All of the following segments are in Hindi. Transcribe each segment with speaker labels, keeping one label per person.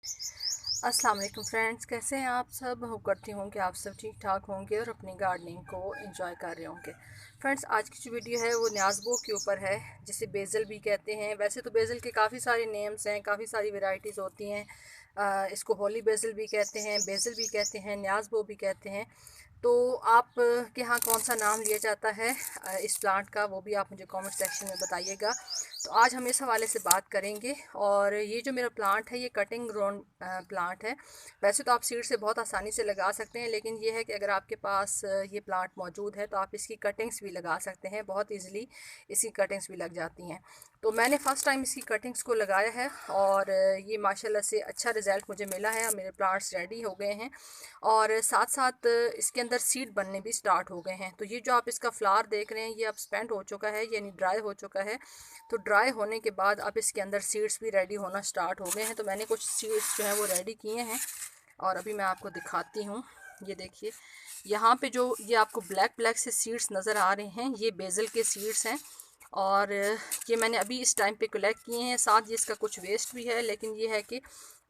Speaker 1: अस्सलाम वालेकुम फ्रेंड्स, कैसे हैं आप सब। होप करती हूँ कि आप सब ठीक ठाक होंगे और अपनी गार्डनिंग को एंजॉय कर रहे होंगे। फ्रेंड्स, आज की जो वीडियो है वो न्याज़बो के ऊपर है, जिसे बेज़ल भी कहते हैं। वैसे तो बेज़ल के काफ़ी सारे नेम्स हैं, काफ़ी सारी वैरायटीज़ होती हैं। इसको होली बेज़ल भी कहते हैं, बेज़ल भी कहते हैं, न्याज़बो भी कहते हैं। तो आप के यहाँ कौन सा नाम लिया जाता है इस प्लांट का, वो भी आप मुझे कमेंट सेक्शन में बताइएगा। तो आज हम इस हवाले से बात करेंगे। और ये जो मेरा प्लांट है ये कटिंग ग्रोन प्लांट है। वैसे तो आप सीड से बहुत आसानी से लगा सकते हैं, लेकिन ये है कि अगर आपके पास ये प्लांट मौजूद है तो आप इसकी कटिंग्स भी लगा सकते हैं। बहुत ईज़िली इसकी कटिंग्स भी लग जाती हैं। तो मैंने फ़र्स्ट टाइम इसकी कटिंग्स को लगाया है और ये माशाल्लाह से अच्छा रिज़ल्ट मुझे मिला है। मेरे प्लांट्स रेडी हो गए हैं और साथ साथ इसके अंदर सीड बनने भी स्टार्ट हो गए हैं। तो ये जो आप इसका फ्लावर देख रहे हैं ये अब स्पेंड हो चुका है, यानी ड्राई हो चुका है। तो ड्राई होने के बाद अब इसके अंदर सीड्स भी रेडी होना स्टार्ट हो गए हैं। तो मैंने कुछ सीड्स जो है वो रेडी किए हैं और अभी मैं आपको दिखाती हूँ। ये देखिए, यहाँ पे जो ये आपको ब्लैक ब्लैक से सीड्स नज़र आ रहे हैं ये बेज़ल के सीड्स हैं। और ये मैंने अभी इस टाइम पे कलेक्ट किए हैं। साथ ही इसका कुछ वेस्ट भी है, लेकिन ये है कि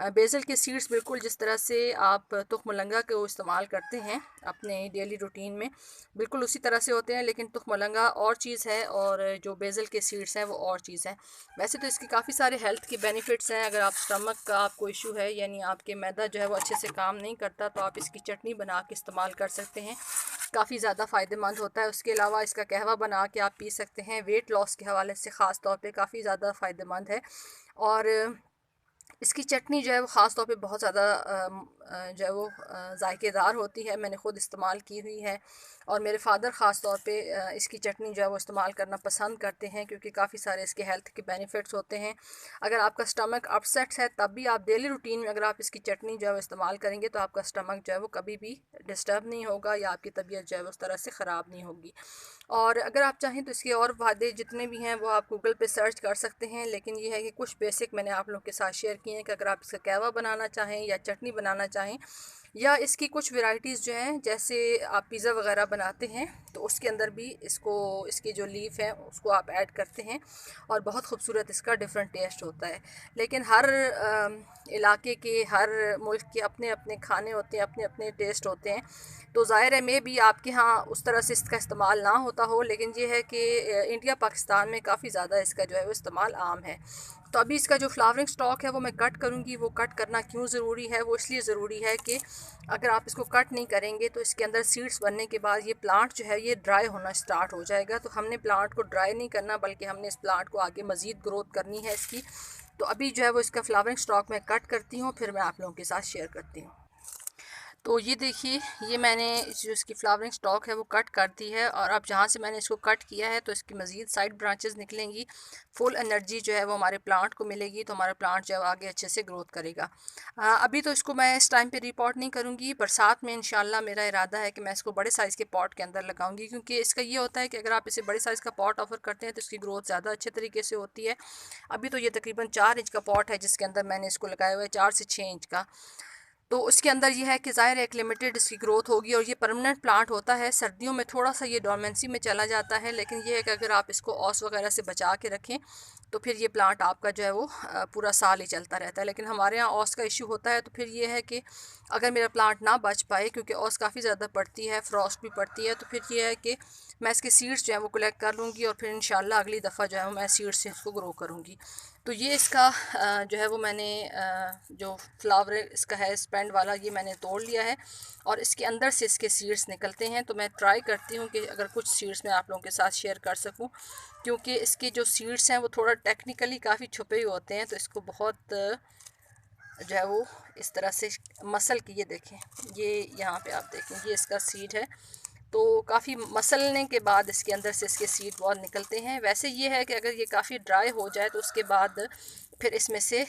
Speaker 1: बेज़ल के सीड्स बिल्कुल जिस तरह से आप तुखमलंगा को इस्तेमाल करते हैं अपने डेली रूटीन में, बिल्कुल उसी तरह से होते हैं। लेकिन तुखमलंगा और चीज़ है और जो बेज़ल के सीड्स हैं वो और चीज़ है। वैसे तो इसके काफ़ी सारे हेल्थ के बेनिफिट्स हैं। अगर आप स्टमक का आपको इशू है, यानी आपके मैदा जो है वो अच्छे से काम नहीं करता, तो आप इसकी चटनी बना के इस्तेमाल कर सकते हैं। काफ़ी ज़्यादा फ़ायदेमंद होता है। उसके अलावा इसका कहवा बना के आप पी सकते हैं। वेट लॉस के हवाले से ख़ास तौर पे काफ़ी ज़्यादा फ़ायदेमंद है। और इसकी चटनी जो है वो ख़ास तौर पे बहुत ज़्यादा जो है वो जायकेदार होती है। मैंने ख़ुद इस्तेमाल की हुई है और मेरे फादर ख़ास तौर पे इसकी चटनी जो है वो इस्तेमाल करना पसंद करते हैं, क्योंकि काफ़ी सारे इसके हेल्थ के बेनिफिट्स होते हैं। अगर आपका स्टमक अपसेट है तब भी आप डेली रूटीन में अगर आप इसकी चटनी जो है वो इस्तेमाल करेंगे तो आपका स्टमक जो है वो कभी भी डिस्टर्ब नहीं होगा या आपकी तबीयत जो है वो उस तरह से ख़राब नहीं होगी। और अगर आप चाहें तो इसके और फायदे जितने भी हैं वो आप गूगल पे सर्च कर सकते हैं, लेकिन ये है कि कुछ बेसिक मैंने आप लोगों के साथ शेयर किए हैं कि अगर आप इसका कहवा बनाना चाहें या चटनी बनाना चाहें, या इसकी कुछ वैरायटीज़ जो हैं, जैसे आप पिज़्ज़ा वगैरह बनाते हैं तो उसके अंदर भी इसको, इसकी जो लीफ है उसको आप ऐड करते हैं और बहुत खूबसूरत इसका डिफरेंट टेस्ट होता है। लेकिन हर इलाके के, हर मुल्क के अपने अपने खाने होते हैं, अपने अपने टेस्ट होते हैं। तो ज़ाहिर है मे भी आपके यहाँ उस तरह से इसका इस्तेमाल ना होता हो, लेकिन ये है कि इंडिया पाकिस्तान में काफ़ी ज़्यादा इसका जो है वो इस्तेमाल आम है। तो अभी इसका जो फ्लावरिंग स्टॉक है वो मैं कट करूँगी। वो कट करना क्यों ज़रूरी है, वो इसलिए ज़रूरी है कि अगर आप इसको कट नहीं करेंगे तो इसके अंदर सीड्स बनने के बाद ये प्लांट जो है ये ड्राई होना स्टार्ट हो जाएगा। तो हमने प्लांट को ड्राई नहीं करना, बल्कि हमने इस प्लांट को आगे मज़ीद ग्रोथ करनी है इसकी। तो अभी जो है वो इसका फ्लावरिंग स्टॉक मैं कट करती हूँ, फिर मैं आप लोगों के साथ शेयर करती हूँ। तो ये देखिए, ये मैंने जो इसकी फ्लावरिंग स्टॉक है वो कट कर दी है और अब जहाँ से मैंने इसको कट किया है तो इसकी मज़ीद साइड ब्रांचेस निकलेंगी। फुल एनर्जी जो है वो हमारे प्लांट को मिलेगी, तो हमारा प्लांट जो है आगे अच्छे से ग्रोथ करेगा। अभी तो इसको मैं इस टाइम पे रिपोर्ट नहीं करूँगी, बरसात में इंशाल्लाह मेरा इरादा है कि मैं इसको बड़े साइज़ के पॉट के अंदर लगाऊंगी, क्योंकि इसका ये होता है कि अगर आप इसे बड़े साइज़ का पॉट ऑफर करते हैं तो इसकी ग्रोथ ज़्यादा अच्छे तरीके से होती है। अभी तो ये तकरीबन 4 इंच का पॉट है जिसके अंदर मैंने इसको लगाया हुआ है, 4 से 6 इंच का। तो उसके अंदर ये है कि ज़ाहिर है एक लिमिटेड इसकी ग्रोथ होगी और ये परमानेंट प्लांट होता है। सर्दियों में थोड़ा सा ये डोरमेंसी में चला जाता है, लेकिन ये है कि अगर आप इसको ओस वगैरह से बचा के रखें तो फिर ये प्लांट आपका जो है वो पूरा साल ही चलता रहता है। लेकिन हमारे यहाँ ओस का इशू होता है, तो फिर ये है कि अगर मेरा प्लांट ना बच पाए, क्योंकि ओस काफ़ी ज़्यादा पड़ती है, फ्रॉस्ट भी पड़ती है, तो फिर ये है कि मैं इसके सीड्स जो है वो कलेक्ट कर लूँगी और फिर इंशाल्लाह अगली दफ़ा जो है मैं सीड्स से इसको ग्रो करूँगी। तो ये इसका जो है वो मैंने जो फ्लावर इसका है स्पेंड वाला, ये मैंने तोड़ लिया है और इसके अंदर से इसके सीड्स निकलते हैं। तो मैं ट्राई करती हूँ कि अगर कुछ सीड्स मैं आप लोगों के साथ शेयर कर सकूँ, क्योंकि इसके जो सीड्स हैं वो थोड़ा टेक्निकली काफ़ी छुपे हुए होते हैं। तो इसको बहुत जो है वो इस तरह से मसल की, ये देखें, ये यहाँ पे आप देखें ये इसका सीड है। तो काफ़ी मसलने के बाद इसके अंदर से इसके सीड बहुत निकलते हैं। वैसे ये है कि अगर ये काफ़ी ड्राई हो जाए तो उसके बाद फिर इसमें से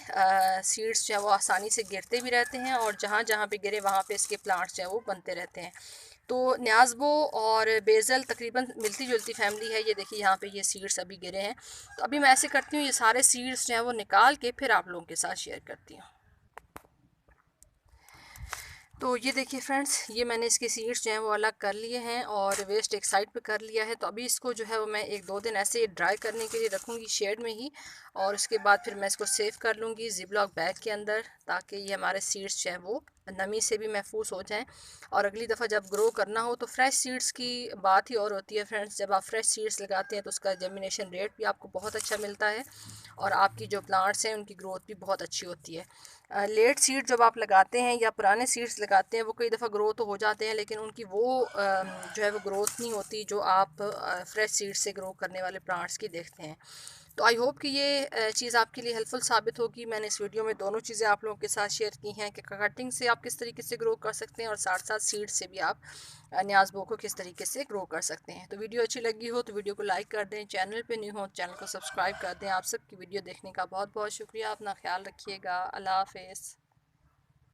Speaker 1: सीड्स जो है वो आसानी से गिरते भी रहते हैं और जहाँ जहाँ पे गिरे वहाँ पे इसके प्लांट्स जो है वो बनते रहते हैं। तो न्याज़बो और बेज़ल तकरीबन मिलती जुलती फैमिली है। ये देखिए यहाँ पे ये सीड्स अभी गिरे हैं। तो अभी मैं ऐसे करती हूँ, ये सारे सीड्स जो हैं वो निकाल के फिर आप लोगों के साथ शेयर करती हूँ। तो ये देखिए फ्रेंड्स, ये मैंने इसके सीड्स जो हैं वो अलग कर लिए हैं और वेस्ट एक साइड पे कर लिया है। तो अभी इसको जो है वो मैं 1-2 दिन ऐसे ड्राई करने के लिए रखूँगी शेड में ही, और उसके बाद फिर मैं इसको सेव कर लूँगी ज़िप-लॉक बैग के अंदर, ताकि ये हमारे सीड्स जो हैं वो नमी से भी महफूज हो जाएं। और अगली दफ़ा जब ग्रो करना हो तो फ्रेश सीड्स की बात ही और होती है फ्रेंड्स। जब आप फ्रेश सीड्स लगाते हैं तो उसका जर्मिनेशन रेट भी आपको बहुत अच्छा मिलता है और आपकी जो प्लांट्स हैं उनकी ग्रोथ भी बहुत अच्छी होती है। लेट सीड जब आप लगाते हैं या पुराने सीड्स लगाते हैं वो कई दफ़ा ग्रो तो हो जाते हैं, लेकिन उनकी वो जो है वो ग्रोथ नहीं होती जो आप फ्रेश सीड से ग्रो करने वाले प्लांट्स की देखते हैं। तो आई होप कि ये चीज़ आपके लिए हेल्पफुल साबित होगी। मैंने इस वीडियो में दोनों चीज़ें आप लोगों के साथ शेयर की हैं कि कटिंग से आप किस तरीके से ग्रो कर सकते हैं और साथ साथ सीड से भी आप न्याज़बो को किस तरीके से ग्रो कर सकते हैं। तो वीडियो अच्छी लगी हो तो वीडियो को लाइक कर दें, चैनल पे न्यू हो चैनल को सब्सक्राइब कर दें। आप सबकी वीडियो देखने का बहुत बहुत शुक्रिया। अपना ख्याल रखिएगा। अल्लाह हाफ़िज़।